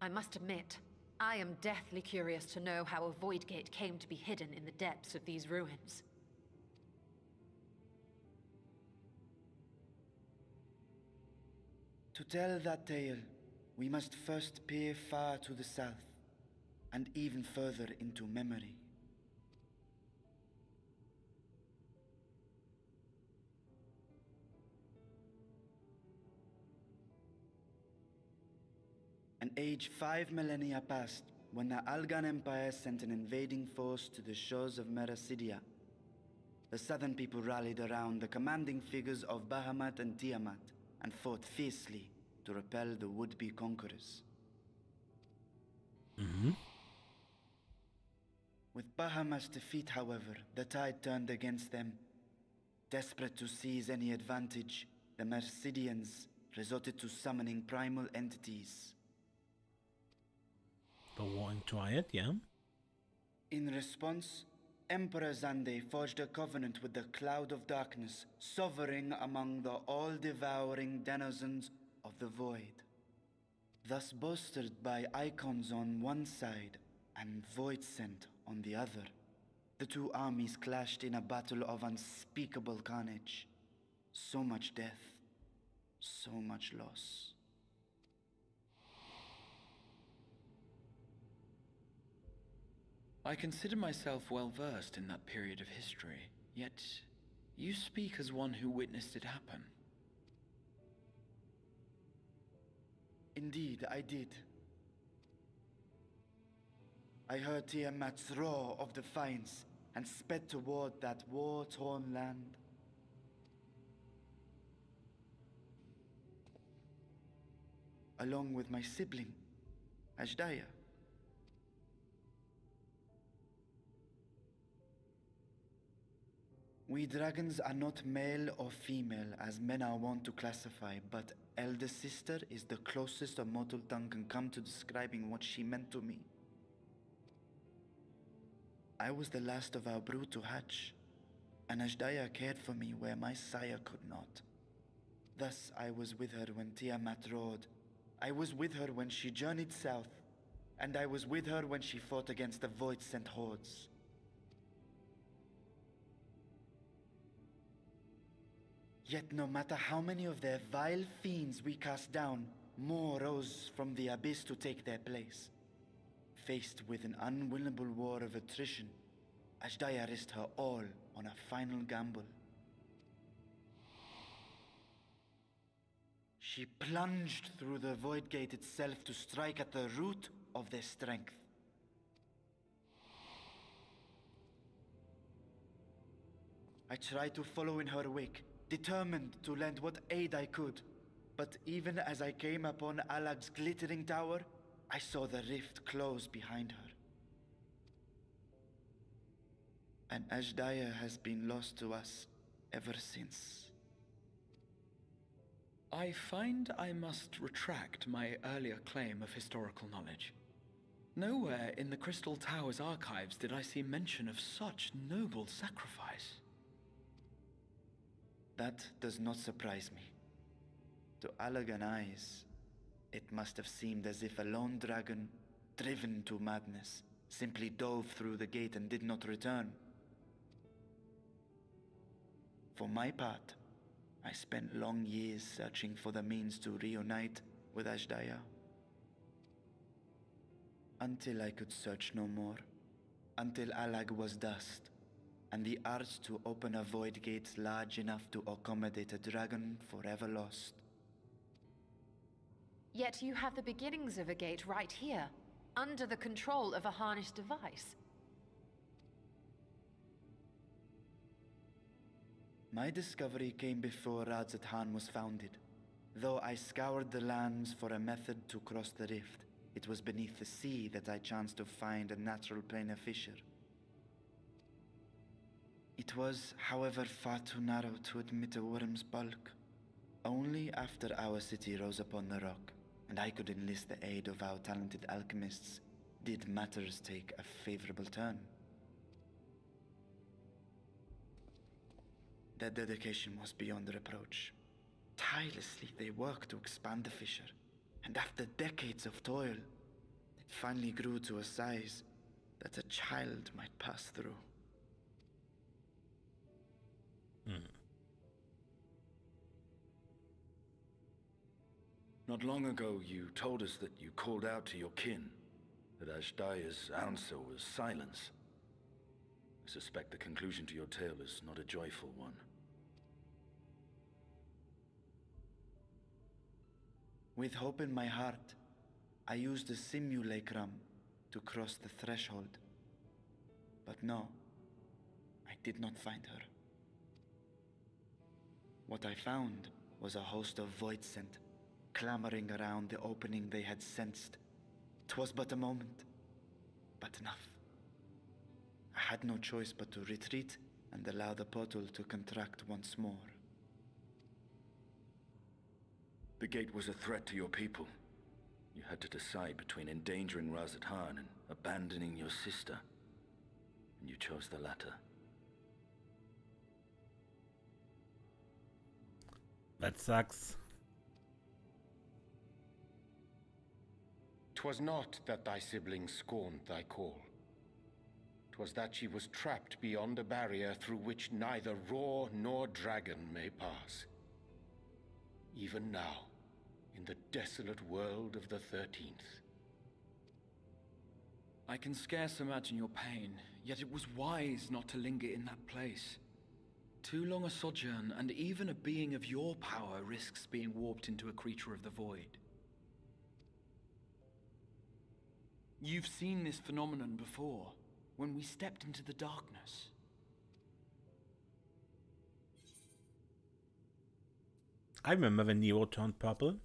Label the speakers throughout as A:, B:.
A: I must admit, I am deathly curious to know how a void gate came to be hidden in the depths of these ruins.
B: To tell that tale, we must first peer far to the south, and even further into memory. An age 5 millennia passed when the Algan Empire sent an invading force to the shores of Meracidia. The southern people rallied around the commanding figures of Bahamut and Tiamat and fought fiercely to repel the would-be conquerors. With Bahamut's defeat, however, the tide turned against them. Desperate to seize any advantage, the Mercidians resorted to summoning primal entities.
C: The Warring Triad, yeah?
B: In response, Emperor Zande forged a covenant with the Cloud of Darkness, sovereign among the all-devouring denizens of the Void. Thus bolstered by icons on one side and Void Scent on the other, the two armies clashed in a battle of unspeakable carnage. So much death, so much loss.
D: I consider myself well versed in that period of history, yet you speak as one who witnessed it happen.
B: Indeed, I did. I heard Tiamat's roar of defiance and sped toward that war-torn land. Along with my sibling, Ashdaya. We dragons are not male or female as men are wont to classify, but elder sister is the closest a mortal tongue can come to describing what she meant to me. I was the last of our brood to hatch, and Ashdaya cared for me where my sire could not. Thus I was with her when Tiamat roared. I was with her when she journeyed south, and I was with her when she fought against the Void-sent hordes. Yet no matter how many of their vile fiends we cast down, more rose from the abyss to take their place. Faced with an unwinnable war of attrition, Ashdaya risked her all on a final gamble. She plunged through the Void Gate itself to strike at the root of their strength. I tried to follow in her wake, determined to lend what aid I could. But even as I came upon Alag's glittering tower, I saw the rift close behind her. And Ashdaya has been lost to us ever since.
D: I find I must retract my earlier claim of historical knowledge. Nowhere in the Crystal Tower's archives did I see mention of such noble sacrifice.
B: That does not surprise me. To Allagan eyes, it must have seemed as if a lone dragon, driven to madness, simply dove through the gate and did not return. For my part, I spent long years searching for the means to reunite with Ashdaya. Until I could search no more. Until Allag was dust, and the arts to open a void gate large enough to accommodate a dragon forever lost.
A: Yet you have the beginnings of a gate right here, under the control of a harnessed device.
B: My discovery came before Radzat was founded. Though I scoured the lands for a method to cross the rift, it was beneath the sea that I chanced to find a natural planar fissure. It was, however, far too narrow to admit a worm's bulk. Only after our city rose upon the rock, and I could enlist the aid of our talented alchemists, did matters take a favorable turn. Their dedication was beyond reproach. Tirelessly they worked to expand the fissure, and after decades of toil, It finally grew to a size that a child might pass through.
C: Not long ago, you told us that you called out to your kin, that Ashdai's answer was silence. I suspect the conclusion to your tale is not a joyful one.
B: With hope in my heart, I used the simulacrum to cross the threshold. But no, I did not find her. What I found was a host of void scent, clamoring around the opening they had sensed. 'Twas but a moment, but enough. I had no choice but to retreat and allow the portal to contract once more.
C: The gate was a threat to your people. You had to decide between endangering Razathan and abandoning your sister. And you chose the latter.
E: That sucks.
F: 'Twas not that thy siblings scorned thy call. 'Twas that she was trapped beyond a barrier through which neither roar nor dragon may pass. Even now, in the desolate world of the 13th.
D: I can scarce imagine your pain, yet it was wise not to linger in that place. Too long a sojourn, and even a being of your power risks being warped into a creature of the void. You've seen this phenomenon before, when we stepped into the darkness.
E: I remember when Nero turned purple.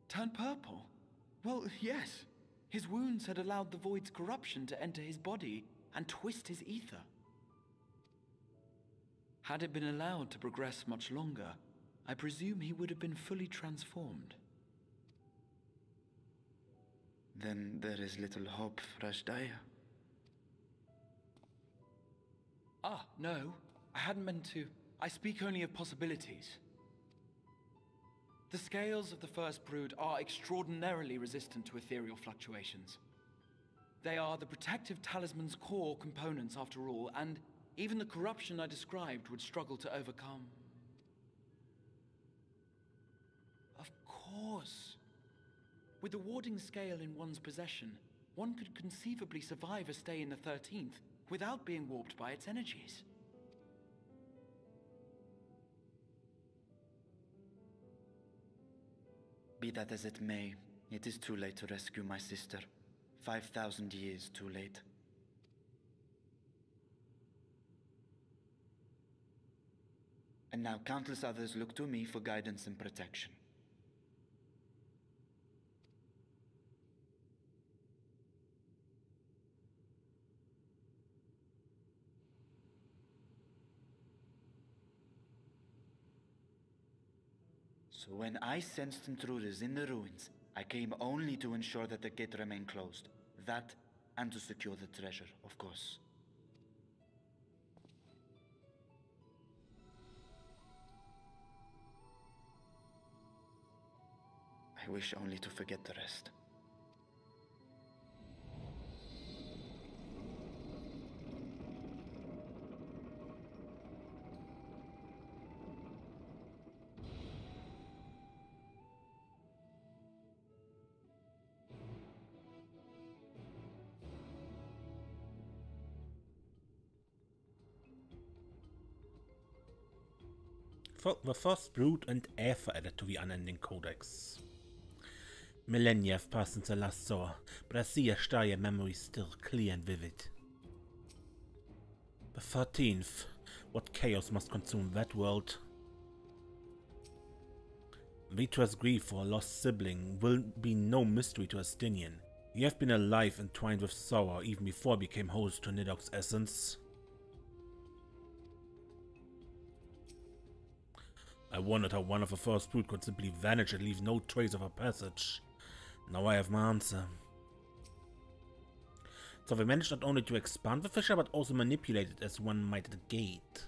D: Turned purple? Well, yes. His wounds had allowed the void's corruption to enter his body and twist his ether. Had it been allowed to progress much longer, I presume he would have been fully transformed.
B: Then there is little hope for Ashdaya.
D: Ah, no. I hadn't meant to. I speak only of possibilities. The scales of the first brood are extraordinarily resistant to ethereal fluctuations. They are the protective talisman's core components after all, and even the corruption I described would struggle to overcome. Of course. With the warding scale in one's possession, one could conceivably survive a stay in the 13th without being warped by its energies.
B: Be that as it may, it is too late to rescue my sister. 5,000 years too late. And now countless others look to me for guidance and protection. So when I sensed intruders in the ruins, I came only to ensure that the gate remained closed. That, and to secure the treasure, of course. I wish only to forget the rest.
E: The first brood and Aether added to the unending codex. Millennia have passed since I last saw her, but I see Ashdaya memories still clear and vivid. The 13th, what chaos must consume that world? Vrtra's grief for a lost sibling will be no mystery to Astinian. You have been alive entwined with sorrow even before I became host to Nidok's essence. I wondered how one of the first brood could simply vanish and leave no trace of her passage. Now I have my answer. So they managed not only to expand the fissure, but also manipulate it as one might at a gate.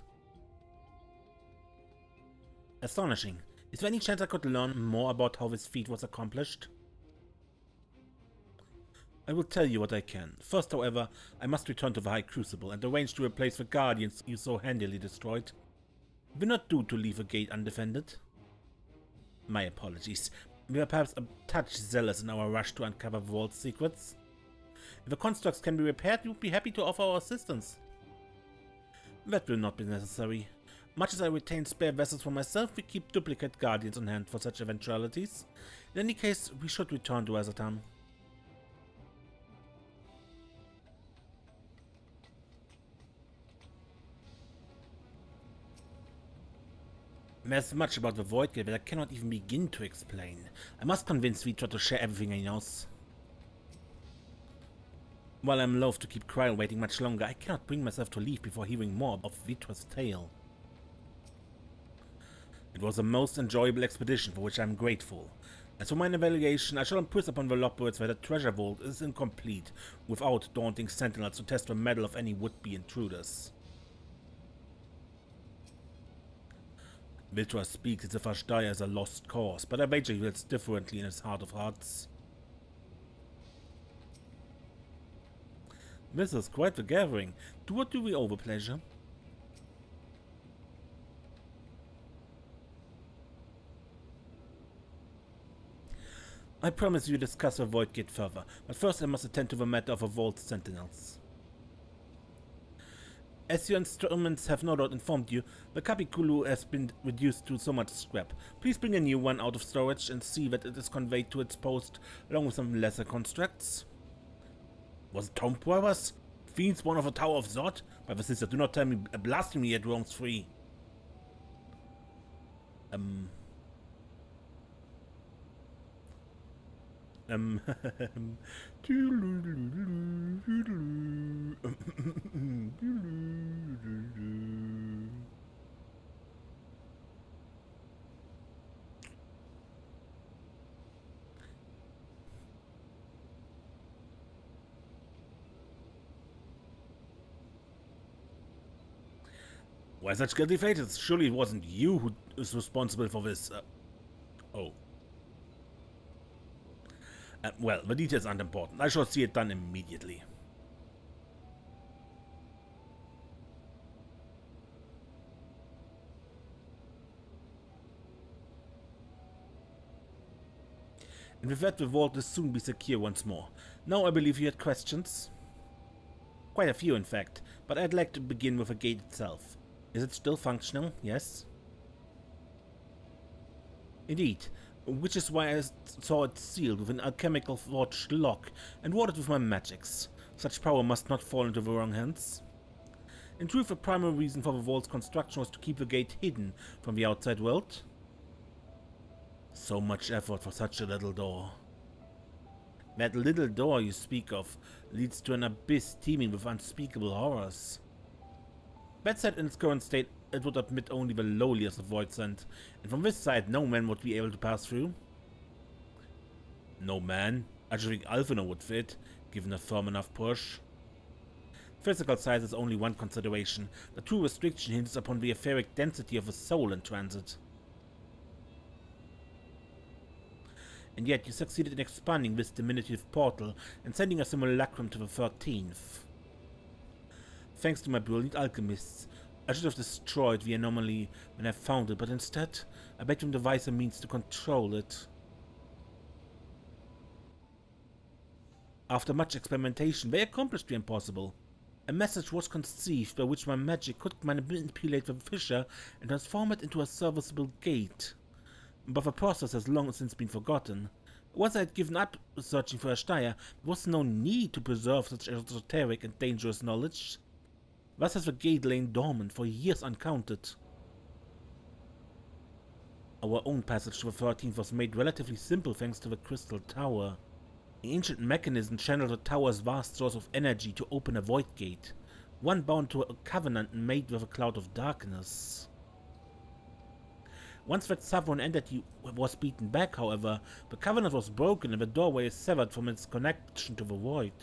E: Astonishing. Is there any chance I could learn more about how this feat was accomplished? I will tell you what I can. First, however, I must return to the High Crucible and arrange to replace the Guardians you so handily destroyed. It will not do to leave the gate undefended. My apologies. We were perhaps a touch zealous in our rush to uncover the vault's secrets. If the constructs can be repaired, we would be happy to offer our assistance. That will not be necessary. Much as I retain spare vessels for myself, we keep duplicate Guardians on hand for such eventualities. In any case, we should return to Azatan. There's much about the Void Gate that I cannot even begin to explain. I must convince Vrtra to share everything he knows. While I'm loath to keep Kryl waiting much longer, I cannot bring myself to leave before hearing more of Vrtra's tale. It was a most enjoyable expedition for which I am grateful. As for my evaluation, I shall impress upon the Lockbirds that the treasure vault is incomplete without daunting sentinels to test the mettle of any would-be intruders. Vrtra speaks as if Ashdaya is a lost cause, but I wager he feels differently in his heart of hearts. This is quite the gathering. To what do we owe the pleasure? I promise you discuss the Void Gate further, but first I must attend to the matter of the vault sentinels. As your instruments have no doubt informed you, the Capiculu has been reduced to so much scrap. Please bring a new one out of storage and see that it is conveyed to its post along with some lesser constructs. Was it Tom Brothers? Fiends born of the Tower of Zod? By the sister, do not tell me a blasphemy yet roams free. Why such guilty faces? Surely it wasn't you who is responsible for this. Well, the details aren't important. I shall see it done immediately. And with that, the vault will soon be secure once more. Now I believe you had questions? Quite a few, in fact, but I'd like to begin with the gate itself. Is it still functional? Yes? Indeed, which is why I saw it sealed with an alchemical forged lock and warded with my magics. Such power must not fall into the wrong hands. In truth, the primary reason for the vault's construction was to keep the gate hidden from the outside world. So much effort for such a little door. That little door you speak of leads to an abyss teeming with unspeakable horrors. That said, in its current state, it would admit only the lowliest of void sent, and from this side no man would be able to pass through. No man? I should think Alphinaud would fit, given a firm enough push. Physical size is only one consideration. The true restriction hinges upon the etheric density of a soul in transit. And yet you succeeded in expanding this diminutive portal and sending a simulacrum to the 13th. Thanks to my brilliant alchemists, I should have destroyed the anomaly when I found it, but instead, I bet them devise a means to control it. After much experimentation, they accomplished the impossible. A message was conceived by which my magic could manipulate the fissure and transform it into a serviceable gate. But the process has long since been forgotten. Once I had given up searching for Ashdaya, there was no need to preserve such esoteric and dangerous knowledge. Thus has the gate lain dormant for years uncounted. Our own passage to the 13th was made relatively simple thanks to the Crystal Tower. The ancient mechanism channeled the tower's vast source of energy to open a void gate, one bound to a covenant made with a cloud of darkness. Once that sovereign entity was beaten back, however, the covenant was broken and the doorway is severed from its connection to the void.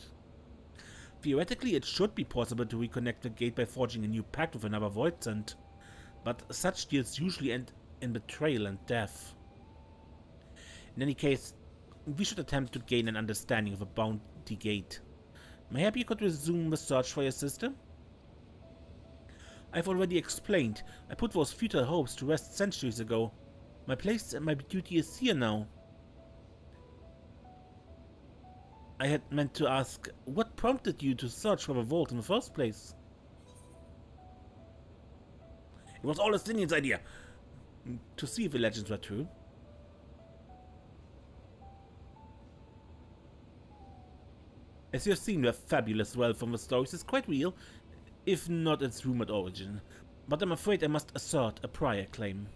E: Theoretically, it should be possible to reconnect the gate by forging a new pact with another void sent, but such deals usually end in betrayal and death. In any case, we should attempt to gain an understanding of a bounty gate. Maybe you could resume the search for your sister? I've already explained. I put those futile hopes to rest centuries ago. My place and my duty is here now. I had meant to ask, what prompted you to search for the vault in the first place? It was all Estinian's idea. To see if the legends were true. As you have seen, the fabulous wealth from the stories is quite real, if not its rumored origin. But I'm afraid I must assert a prior claim.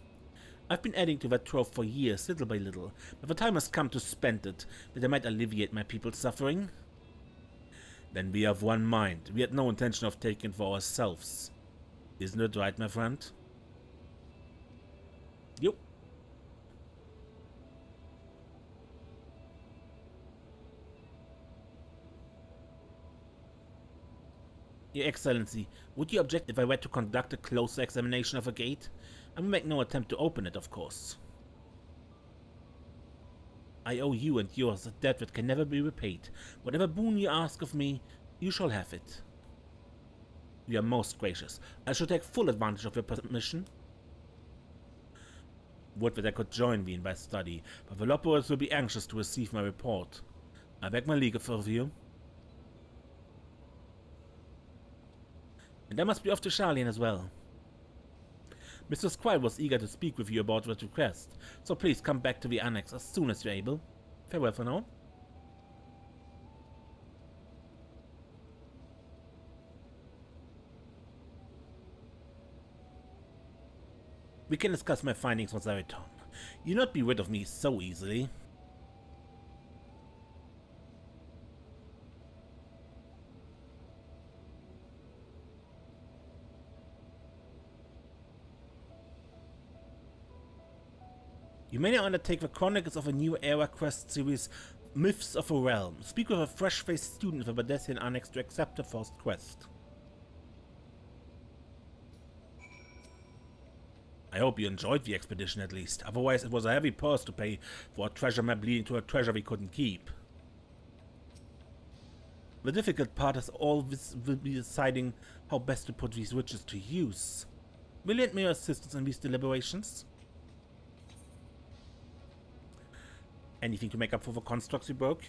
E: I've been adding to that trove for years, little by little, but the time has come to spend it, that I might alleviate my people's suffering. Then we have one mind. We had no intention of taking it for ourselves. Isn't it right, my friend? Yep. Your Excellency, would you object if I were to conduct a closer examination of a gate? I will make no attempt to open it, of course. I owe you and yours a debt that can never be repaid. Whatever boon you ask of me, you shall have it. You are most gracious. I shall take full advantage of your permission. Would that I could join thee in thy study, but the laborers will be anxious to receive my report. I beg my leave of you. And I must be off to Charlene as well. Mr. Squire was eager to speak with you about that request, so please come back to the annex as soon as you're able. Farewell for now. We can discuss my findings once I return. You'll not be rid of me so easily. You may now undertake the Chronicles of a New Era quest series, Myths of a Realm. Speak with a fresh-faced student of the Badessian Annex to accept the first quest. I hope you enjoyed the expedition at least, otherwise it was a heavy purse to pay for a treasure map leading to a treasure we couldn't keep. The difficult part is always will be deciding how best to put these riches to use. Will you lend me your assistance in these deliberations? Anything to make up for the constructs you broke?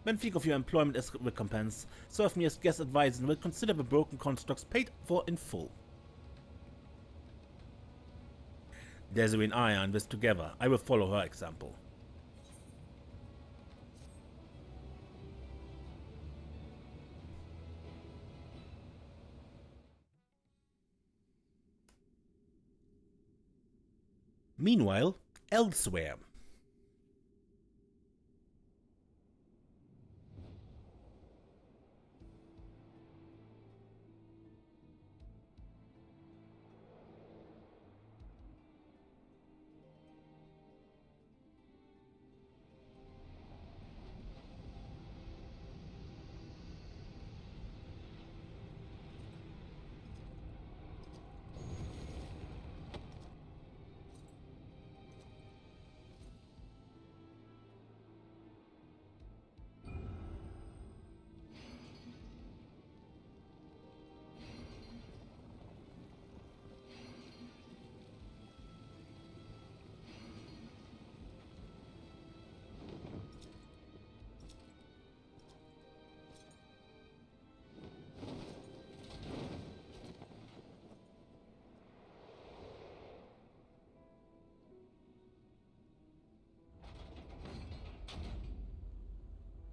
E: Then think of your employment as recompense. Serve me as guest advisor and will consider the broken constructs paid for in full. Desiree and I are in this together. I will follow her example. Meanwhile, elsewhere.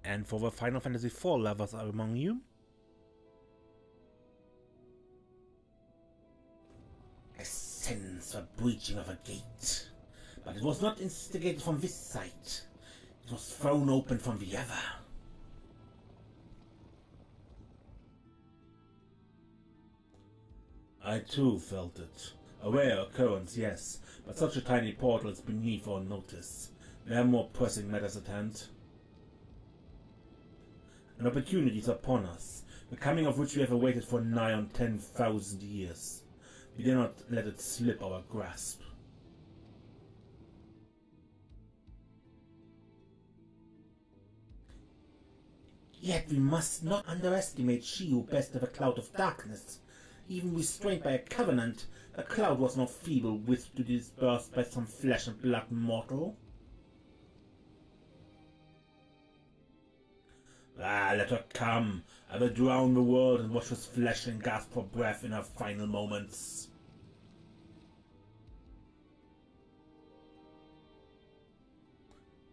E: And for the Final Fantasy IV lovers are among you? I sense the breaching of a gate, but it was not instigated from this side. It was thrown open from the other. I too felt it. A rare occurrence, yes, but such a tiny portal is beneath our notice. There are more pressing matters at hand. An opportunity is upon us, the coming of which we have awaited for nigh on 10,000 years. We dare not let it slip our grasp. Yet we must not underestimate she who bested a cloud of darkness. Even restrained by a covenant, a cloud was no feeble wisp to be dispersed by some flesh and blood mortal. Ah, let her come. I will drown the world and wash his flesh and gasp for breath in her final moments.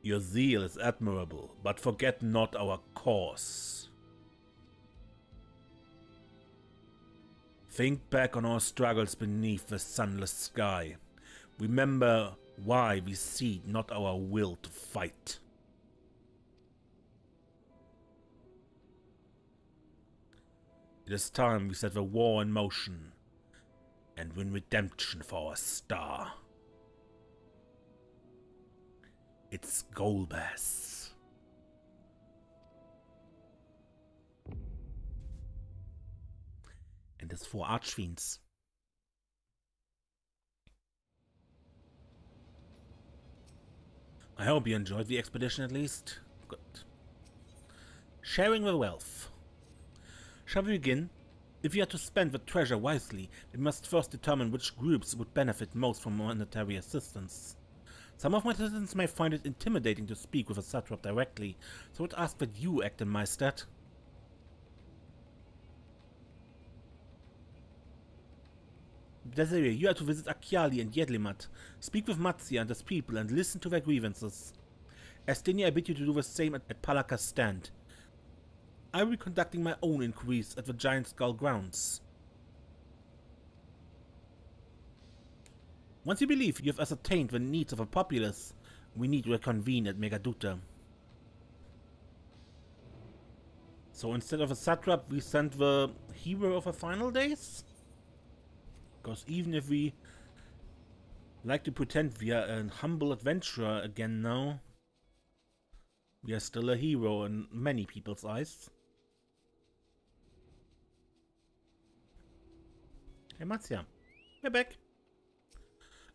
E: Your zeal is admirable, but forget not our cause. Think back on our struggles beneath the sunless sky. Remember why we cede not our will to fight. It is time we set the war in motion and win redemption for our star. It's Golbas. And his 4 archfiends. I hope you enjoyed the expedition at least. Good. Sharing the wealth. Shall we begin? If we are to spend the treasure wisely, we must first determine which groups would benefit most from monetary assistance. Some of my citizens may find it intimidating to speak with a satrap directly, so I would ask that you act in my stead. Desiree, you are to visit Akyali and Yedlimat. Speak with Matsia and his people and listen to their grievances. Estenia, I bid you to do the same at Palaka's stand. I will be conducting my own inquiries at the Giant Skull grounds. Once you believe you have ascertained the needs of a populace, we need to reconvene at Megaduta. So instead of a satrap, we send the hero of the final days? Because even if we like to pretend we are a humble adventurer again now, we are still a hero in many people's eyes. Hey Matsia, we're back.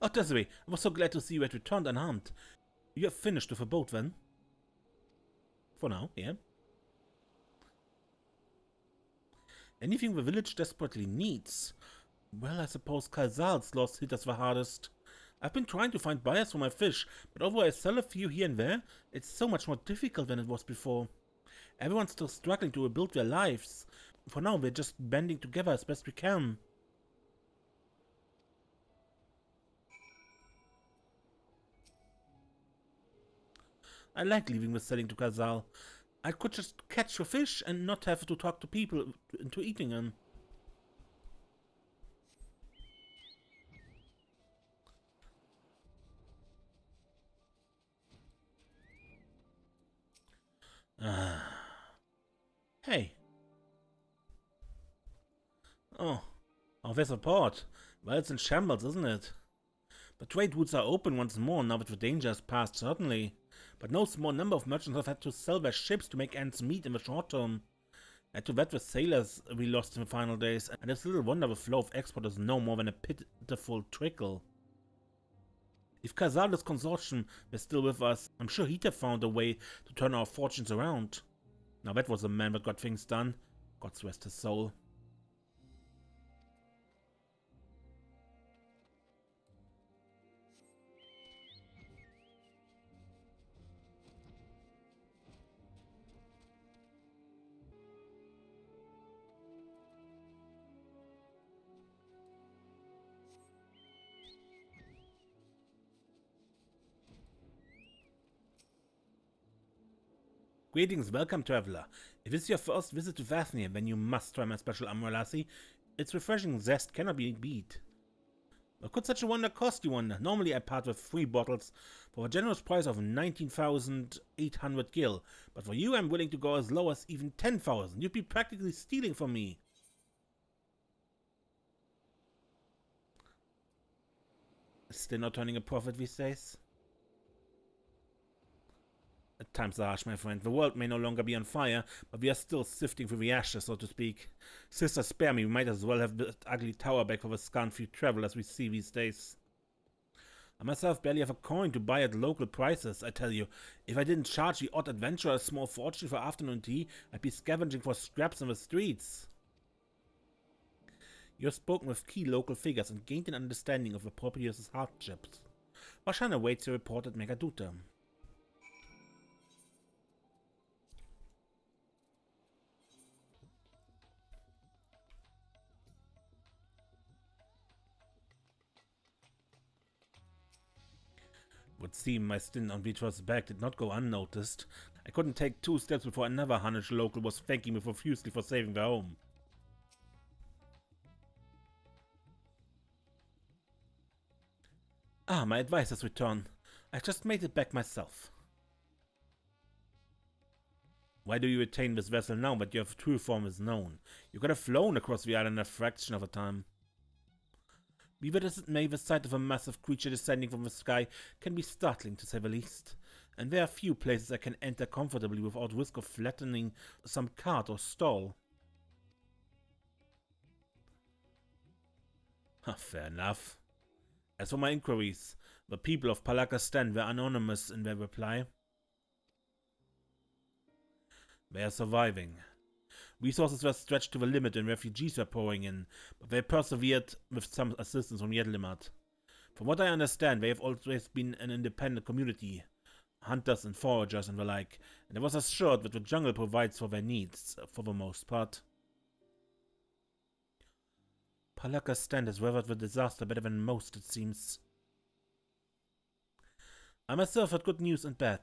E: Oh Desiree, I was so glad to see you had returned unharmed. You have finished with the boat then? For now, yeah. Anything the village desperately needs? Well, I suppose Kazal's loss hit us the hardest. I've been trying to find buyers for my fish, but although I sell a few here and there, it's so much more difficult than it was before. Everyone's still struggling to rebuild their lives. For now, we're just banding together as best we can. I like leaving the selling to Kazal. I could just catch your fish and not have to talk to people into eating them. Hey. Oh, there's a port. Well, it's in shambles, isn't it? The trade routes are open once more now that the danger has passed, certainly. But no small number of merchants have had to sell their ships to make ends meet in the short term. Add to that the sailors we lost in the final days, and it's little wonder the flow of export is no more than a pitiful trickle. If Kazal's consortium were still with us, I'm sure he'd have found a way to turn our fortunes around. Now that was a man that got things done. God's rest his soul. Greetings, welcome traveler. If this is your first visit to Thavnair, then you must try my special Amrelasi. Its refreshing zest cannot be beat. What could such a wonder cost, you wonder? Normally I part with 3 bottles for a generous price of 19,800 gil, but for you I'm willing to go as low as even 10,000. You'd be practically stealing from me. Still not turning a profit these days? times are harsh, my friend. The world may no longer be on fire, but we are still sifting through the ashes, so to speak. Sister, spare me, we might as well have the ugly tower back for the scant few travelers we see these days. I myself barely have a coin to buy at local prices, I tell you. If I didn't charge the odd adventurer a small fortune for afternoon tea, I'd be scavenging for scraps in the streets. You have spoken with key local figures and gained an understanding of the proprietor's hardships. Vashan awaits your report at Megaduta. Would seem my stint on Vrtra's back did not go unnoticed. I couldn't take 2 steps before another Hunnish local was thanking me profusely for saving their home. Ah, my advisor's return. I just made it back myself. Why do you retain this vessel now that your true form is known? You could have flown across the island in a fraction of a time. Be that as it may, the sight of a massive creature descending from the sky can be startling, to say the least, and there are few places I can enter comfortably without risk of flattening some cart or stall. Fair enough. As for my inquiries, the people of Palakastan were anonymous in their reply. They are surviving. Resources were stretched to the limit and refugees were pouring in, but they persevered with some assistance from Yedlimat. From what I understand, they have always been an independent community, hunters and foragers and the like, and I was assured that the jungle provides for their needs, for the most part. Palakastan has weathered the disaster better than most, it seems. I myself had good news and bad.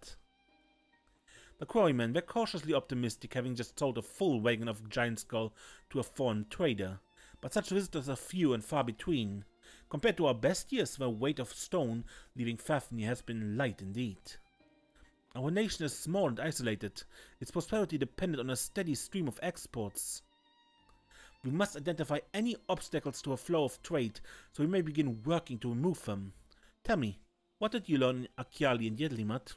E: The quarrymen were cautiously optimistic, having just sold a full wagon of giant skull to a foreign trader, but such visitors are few and far between. Compared to our best years, the weight of stone leaving Thavnair has been light indeed. Our nation is small and isolated, its prosperity dependent on a steady stream of exports. We must identify any obstacles to a flow of trade, so we may begin working to remove them. Tell me, what did you learn in Akyali and Yedlimat?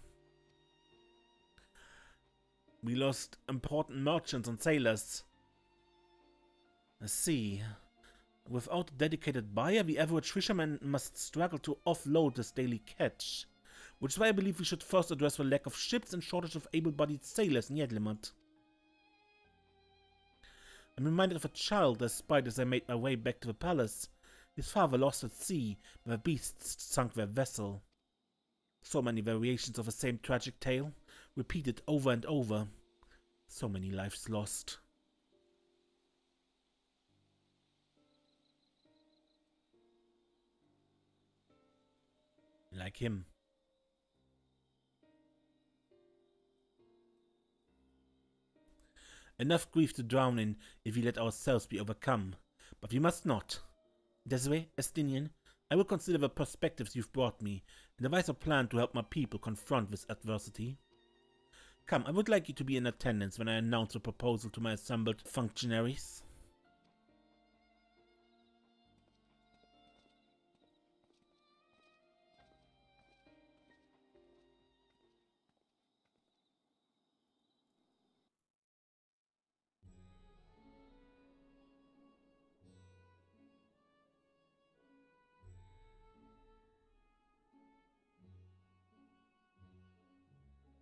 E: We lost important merchants and sailors. I see. Without a dedicated buyer, the average fisherman must struggle to offload his daily catch. Which is why I believe we should first address the lack of ships and shortage of able-bodied sailors in Yedlimat. I'm reminded of a child I spied as I made my way back to the palace. His father lost at sea, but the beasts sunk their vessel. So many variations of the same tragic tale, repeated over and over. So many lives lost. Like him. Enough grief to drown in if we let ourselves be overcome, but we must not. Desiree, Estinian, I will consider the perspectives you've brought me, and devise a plan to help my people confront this adversity. Come, I would like you to be in attendance when I announce the proposal to my assembled functionaries.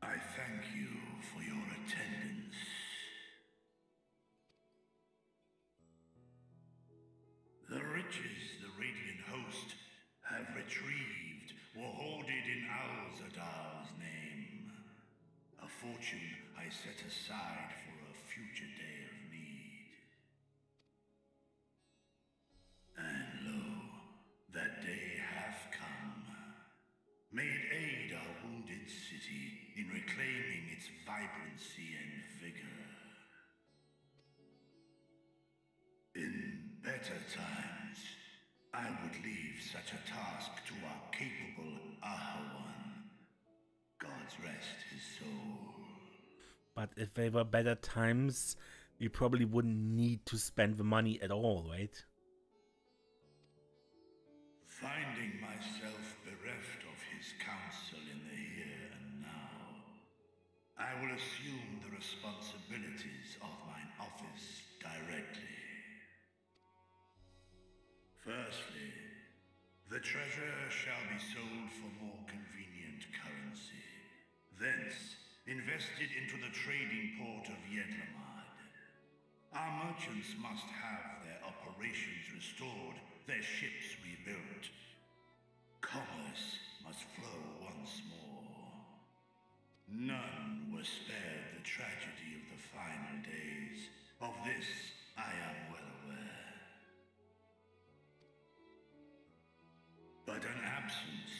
C: I thank you for your attendance. The riches the Radiant Host have retrieved were hoarded in Al-Zadar's name. A fortune I set aside for a future day of need. And lo, that day hath come. May it aid our wounded city in reclaiming its vibrancy and vigor. In better times, I would leave such a task to our capable Ahawan. God's rest his soul.
E: But if they were better times, we probably wouldn't need to spend the money at all, right?
C: Finding myself bereft of his counsel in the here and now, I will assume the responsibilities of mine office directly. Firstly, the treasure shall be sold for more convenient currency. Thence, invested into the trading port of Yedlamad. Our merchants must have their operations restored, their ships rebuilt. Commerce must flow once more. None were spared the tragedy of the final days. Of this, I am well aware. But an absence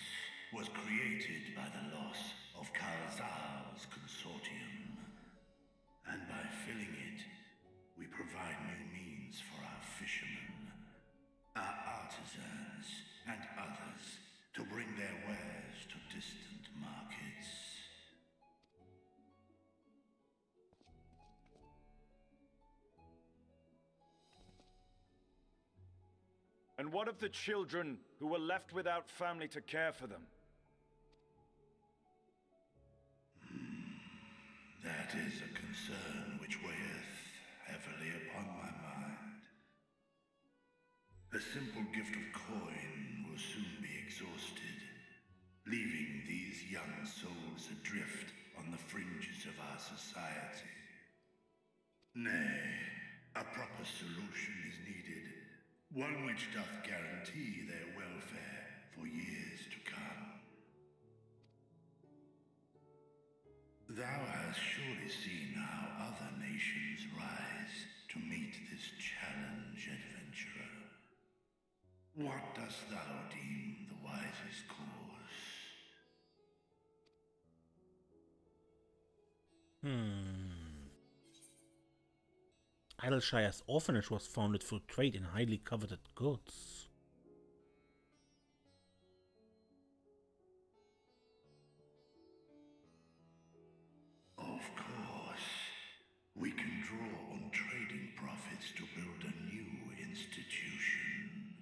C: was created by the loss of Kalzal's consortium. And by filling it, we provide new means for our fishermen, our artisans, and others to bring their wares to distant markets.
G: And what of the children who were left without family to care for them?
C: That is a concern which weigheth heavily upon my mind. A simple gift of coin will soon be exhausted, leaving these young souls adrift on the fringes of our society. Nay, a proper solution is needed, one which doth guarantee their welfare for years to come. Thou hast surely seen how other nations rise to meet this challenge, adventurer. What dost thou deem the wisest course?
E: Idleshire's orphanage was founded for trade in highly coveted goods.
C: Of course, we can draw on trading profits to build a new institution.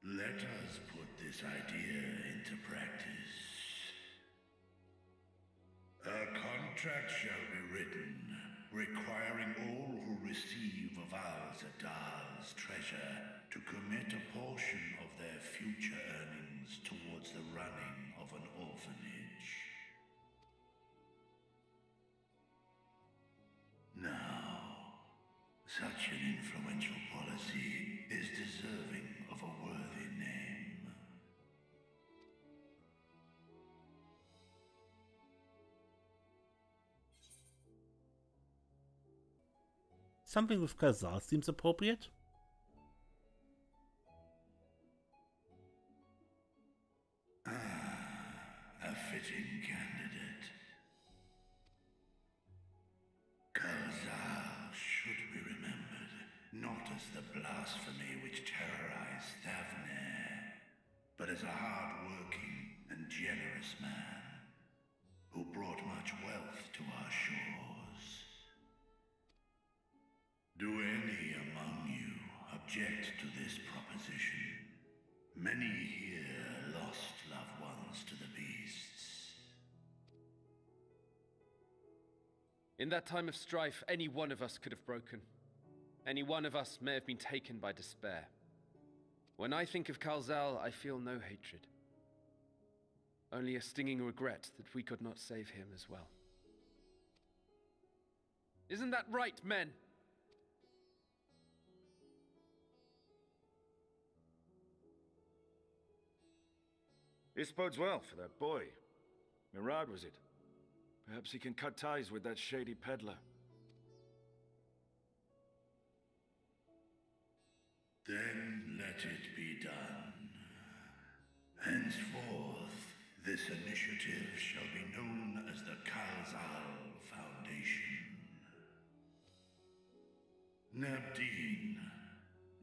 C: Let us put this idea into practice. A contract shall be written, requiring all who receive of Al-Zadar's treasure to commit a portion of their future earnings towards the running of an orphanage. Now, such an influential policy is deserving of a worthy name.
E: Something with Khazar seems appropriate.
C: A fitting candidate. Khazar should be remembered, not as the blasphemy which terrorized Thavnair, but as a hard-working and generous man who brought much wealth to our shores. Do any among you object to this proposition? Many here lost loved ones to the beasts.
H: In that time of strife, any one of us could have broken. Any one of us may have been taken by despair. When I think of Kalzal, I feel no hatred. Only a stinging regret that we could not save him as well. Isn't that right, men?
G: This bodes well for that boy. Mirad, was it? Perhaps he can cut ties with that shady peddler.
C: Then let it be done. Henceforth, this initiative shall be known as the Kalzal Foundation. Nabdeen,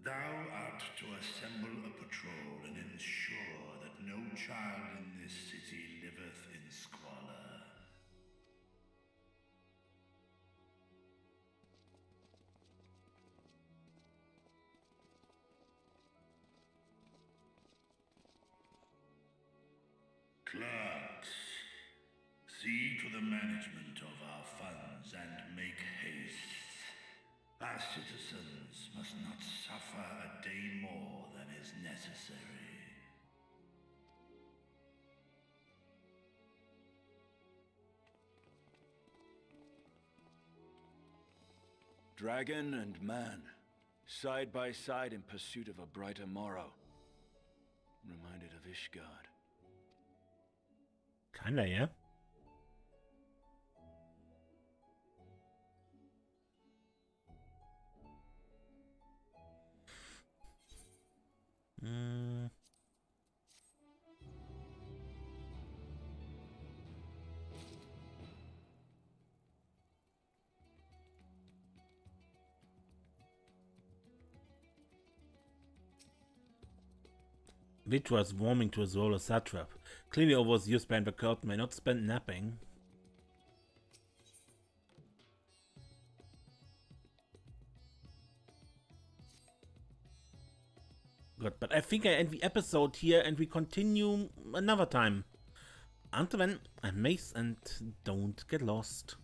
C: thou art to assemble a patrol and ensure that no child in this city liveth in squalor. Clerks, the management of our funds and make haste. Our citizens must not suffer a day more than is necessary.
G: Dragon and man, side by side in pursuit of a brighter morrow. Reminded of Ishgard.
E: Kinda, yeah. Vrtra is warming to his role as satrap. Clearly overused by the court may not spend napping. Good, but I think I end the episode here and we continue another time. Until then, I'm Mace and don't get lost.